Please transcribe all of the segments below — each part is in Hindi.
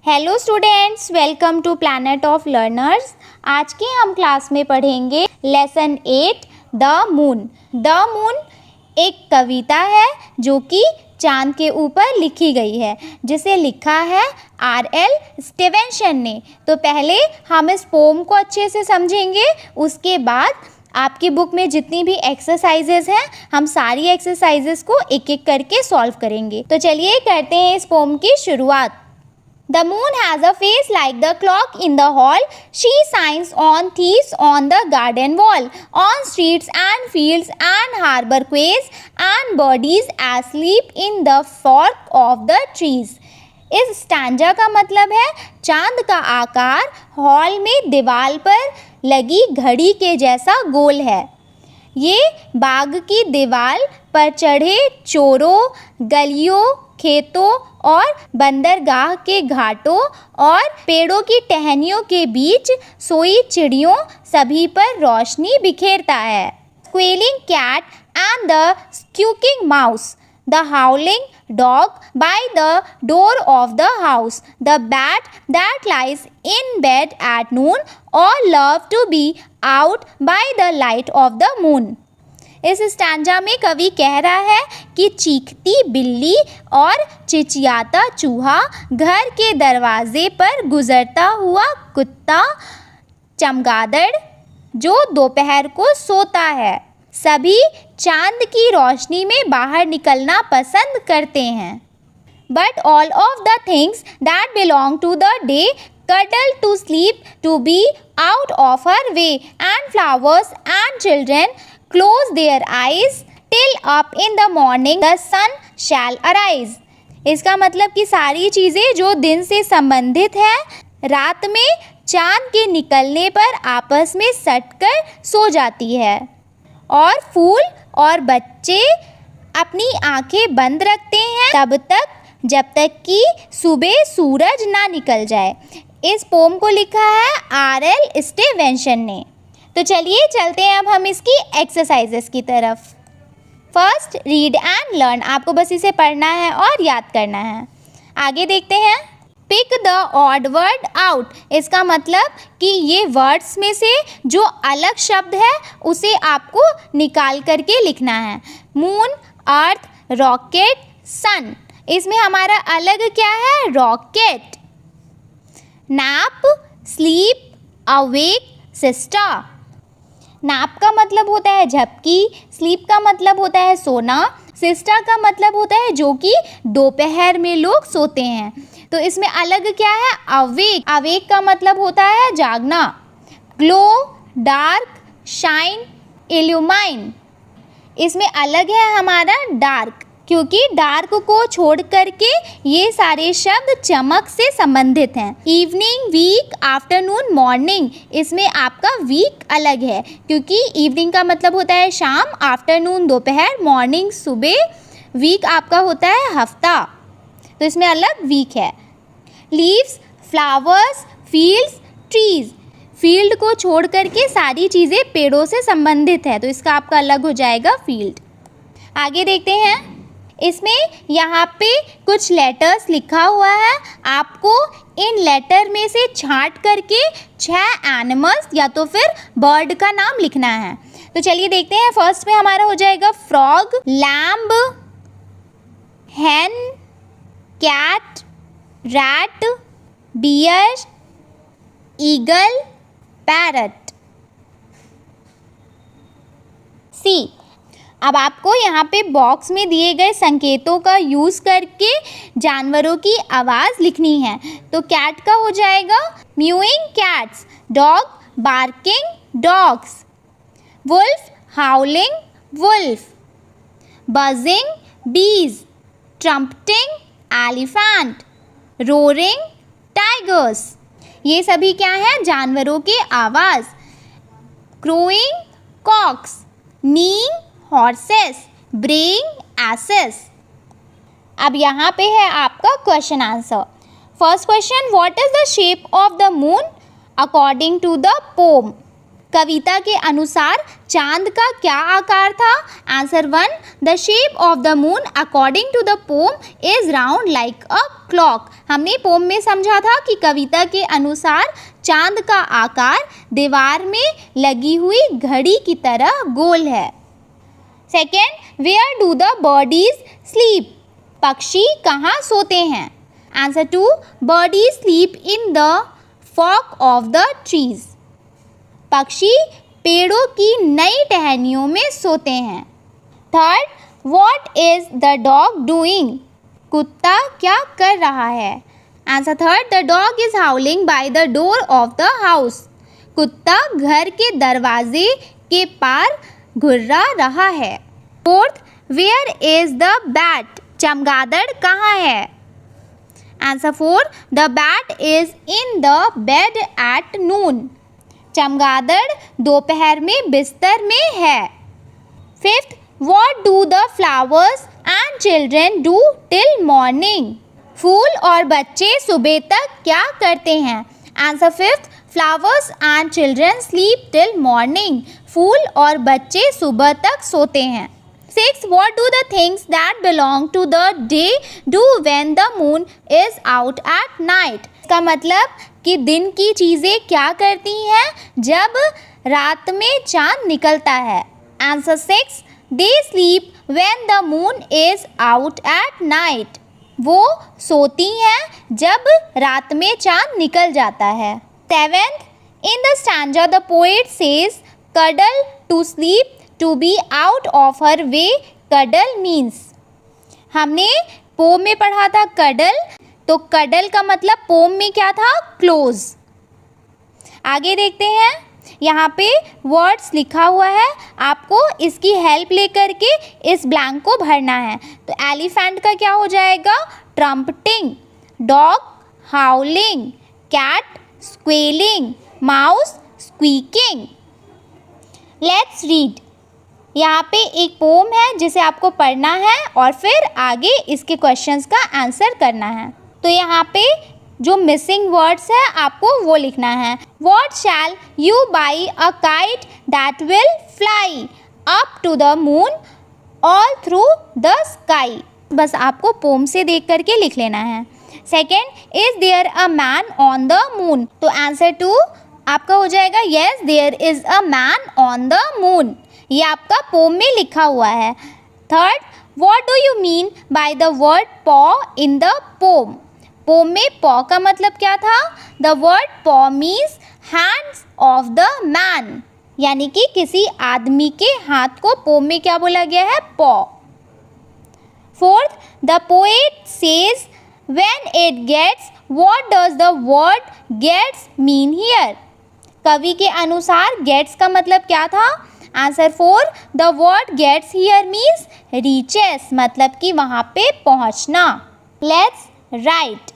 Hello students, welcome to planet of learners. आज के हम क्लास में पढ़ेंगे lesson 8 the moon. The moon एक कविता है जो कि चांद के ऊपर लिखी गई है, जिसे लिखा है R.L. स्टीवेंसन ने। तो पहले हम इस पोम को अच्छे से समझेंगे, उसके बाद आपकी बुक में जितनी भी एक्सरसाइजेज हैं हम सारी एक्सरसाइजेज को एक एक करके सॉल्व करेंगे। तो चलिए करते हैं इस पोम की शुरुआत। The moon has a face like the clock in the hall. She shines on thieves on the garden wall, on streets and fields and harbor quays and birdies asleep in the fork of the trees. इस स्टैंजा का मतलब है चांद का आकार हॉल में दीवार पर लगी घड़ी के जैसा गोल है। ये बाग की दीवार पर चढ़े चोरों, गलियों, खेतों और बंदरगाह के घाटों और पेड़ों की टहनियों के बीच सोई चिड़ियों सभी पर रोशनी बिखेरता है। Squealing cat and the squeaking mouse, the howling dog by the door of the house, the bat that lies in bed at noon, all love to be out by the light of the moon. इस स्टैंजा में कवि कह रहा है कि चीखती बिल्ली और चिचियाता चूहा, घर के दरवाजे पर गुजरता हुआ कुत्ता, चमगादड़ जो दोपहर को सोता है, सभी चांद की रोशनी में बाहर निकलना पसंद करते हैं। But all of the things that belong to the day cuddle to sleep to be out of her way, and flowers and children close their eyes till up in the morning the sun shall arise. इसका मतलब कि सारी चीज़ें जो दिन से संबंधित है रात में चांद के निकलने पर आपस में सटकर सो जाती है, और फूल और बच्चे अपनी आंखें बंद रखते हैं तब तक जब तक कि सुबह सूरज ना निकल जाए। इस पोम को लिखा है R.L. स्टीवेंसन ने। तो चलिए चलते हैं अब हम इसकी एक्सरसाइजेस की तरफ। First, read and learn. आपको बस इसे पढ़ना है और याद करना है। आगे देखते हैं। Pick the odd word out. इसका मतलब कि ये वर्ड्स में से जो अलग शब्द है उसे आपको निकाल करके लिखना है। मून, अर्थ, रॉकेट, सन। इसमें हमारा अलग क्या है? Rocket. Nap, sleep, awake, sister. Nap का मतलब होता है झपकी, स्लीप का मतलब होता है सोना, सिस्टर का मतलब होता है जो कि दोपहर में लोग सोते हैं। तो इसमें अलग क्या है? अवेक। अवेक का मतलब होता है जागना। Glow, dark, shine, illuminate. इसमें अलग है हमारा डार्क, क्योंकि डार्क को छोड़ करके ये सारे शब्द चमक से संबंधित हैं। Evening, week, afternoon, morning. इसमें आपका वीक अलग है, क्योंकि इवनिंग का मतलब होता है शाम, आफ्टरनून दोपहर, मॉर्निंग सुबह, वीक आपका होता है हफ्ता। तो इसमें अलग वीक है। Leaves, flowers, fields, trees. Field को छोड़ करके सारी चीज़ें पेड़ों से संबंधित है, तो इसका आपका अलग हो जाएगा फील्ड। आगे देखते हैं। इसमें यहाँ पे कुछ लेटर्स लिखा हुआ है। आपको इन लेटर में से छांट करके 6 एनिमल्स या तो फिर बर्ड का नाम लिखना है। तो चलिए देखते हैं। फर्स्ट में हमारा हो जाएगा frog, lamb, hen, cat, rat, bear, eagle, parrot. See. अब आपको यहाँ पे बॉक्स में दिए गए संकेतों का यूज़ करके जानवरों की आवाज़ लिखनी है। तो कैट का हो जाएगा mewing cats, dog barking dogs, wolf howling wolf, buzzing bees, trumpeting elephant, roaring tigers. ये सभी क्या हैं? जानवरों के आवाज़। Crowing cocks, neighing horses, braying asses. अब यहाँ पे है आपका question answer. First question, what is the shape of the moon according to the poem? कविता के अनुसार चांद का क्या आकार था? Answer 1, the shape of the moon according to the poem is round like a clock. हमने पोम में समझा था कि कविता के अनुसार चांद का आकार दीवार में लगी हुई घड़ी की तरह गोल है। Second, where do the birdies sleep? पक्षी कहाँ सोते हैं? Answer 2, birdies sleep in the fork of the trees. पक्षी पेड़ों की नई टहनियों में सोते हैं। Third, what is the dog doing? कुत्ता क्या कर रहा है? Answer 3, the dog is howling by the door of the house. कुत्ता घर के दरवाजे के पार घुर्रा रहा है। Fourth, where is the bat? चमगादड़ कहाँ है? Answer 4, the bat is in the bed at noon. चमगादड़ दोपहर में बिस्तर में है। Fifth, what do the flowers and children do till morning? फूल और बच्चे सुबह तक क्या करते हैं? Answer 5, flowers and children sleep till morning. फूल और बच्चे सुबह तक सोते हैं। 6, what do the things that belong to the day do when the moon is out at night? इसका मतलब कि दिन की चीज़ें क्या करती हैं जब रात में चांद निकलता है? Answer 6, they sleep when the moon is out at night. वो सोती हैं जब रात में चांद निकल जाता है। 7th, in the stanza the poet says cuddle to sleep to be out of her way. cuddle means, हमने पोम में पढ़ा था cuddle, तो cuddle का मतलब पोम में क्या था? क्लोज। आगे देखते हैं, यहाँ पे वर्ड्स लिखा हुआ है, आपको इसकी हेल्प लेकर के इस ब्लैंक को भरना है। तो एलिफेंट का क्या हो जाएगा? Trumpeting, dog howling, cat squealing, mouse squeaking. Let's read. यहाँ पे एक पोम है जिसे आपको पढ़ना है और फिर आगे इसके क्वेश्चंस का आंसर करना है। तो यहाँ पे जो मिसिंग वर्ड्स है आपको वो लिखना है। What shall you buy a kite that will fly up to the moon all through the sky? बस आपको पोम से देख करके लिख लेना है। Second, is there a man on the moon? तो आंसर 2 आपका हो जाएगा yes there is a man on the moon। ये आपका पोम में लिखा हुआ है। Third, what do you mean by the word paw in the poem? Poem में पॉ का मतलब क्या था? The word paw means hands of the man, यानी कि किसी आदमी के हाथ को पोम में क्या बोला गया है? पॉ। Fourth, the poet says when it gets, what does the word gets mean here? कवि के अनुसार gets का मतलब क्या था? Answer 4, the word gets here means reaches, मतलब कि वहाँ पे पहुँचना। Let's write।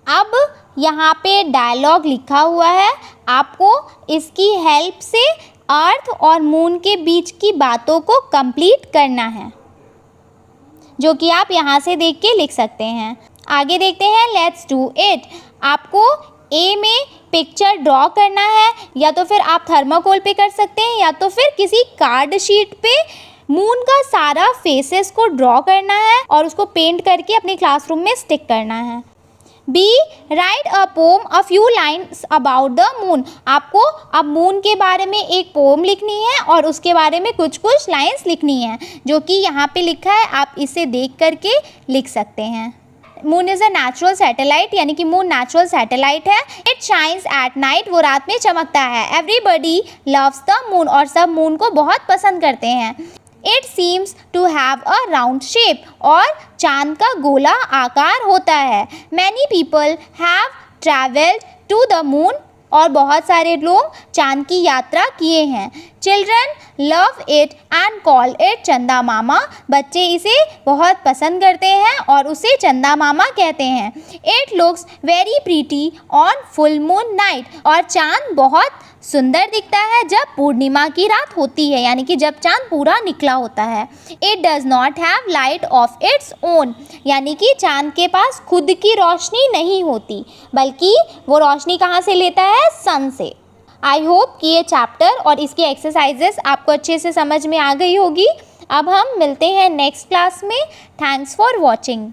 अब यहाँ पे डायलॉग लिखा हुआ है, आपको इसकी हेल्प से अर्थ और मून के बीच की बातों को कंप्लीट करना है, जो कि आप यहाँ से देख के लिख सकते हैं। आगे देखते हैं, लेट्स डू इट। आपको ए में पिक्चर ड्रॉ करना है, या तो फिर आप थर्माकोल पे कर सकते हैं, या तो फिर किसी कार्ड शीट पे मून का सारा फेसेस को ड्रॉ करना है और उसको पेंट करके अपने क्लासरूम में स्टिक करना है। B, write a poem a few lines about the moon. आपको अब मून के बारे में एक पोम लिखनी है और उसके बारे में कुछ कुछ लाइन्स लिखनी है, जो कि यहाँ पे लिखा है, आप इसे देख करके लिख सकते हैं। Moon is a natural satellite, यानी कि मून नेचुरल सैटेलाइट है। इट शाइन्स एट नाइट, वो रात में चमकता है। एवरीबडी लव्स द मून, और सब मून को बहुत पसंद करते हैं। It seems to have a round shape, और चांद का गोला आकार होता है। Many people have travelled to the moon, और बहुत सारे लोग चांद की यात्रा किए हैं। Children love it and call it Chanda Mama, बच्चे इसे बहुत पसंद करते हैं और उसे चंदा मामा कहते हैं। It looks very pretty on full moon night, और चांद बहुत सुंदर दिखता है जब पूर्णिमा की रात होती है, यानी कि जब चांद पूरा निकला होता है। It does not have light of its own, यानी कि चांद के पास खुद की रोशनी नहीं होती, बल्कि वो रोशनी कहाँ से लेता है? सन से। आई होप कि ये चैप्टर और इसकी एक्सरसाइजेस आपको अच्छे से समझ में आ गई होगी। अब हम मिलते हैं नेक्स्ट क्लास में। Thanks for watching.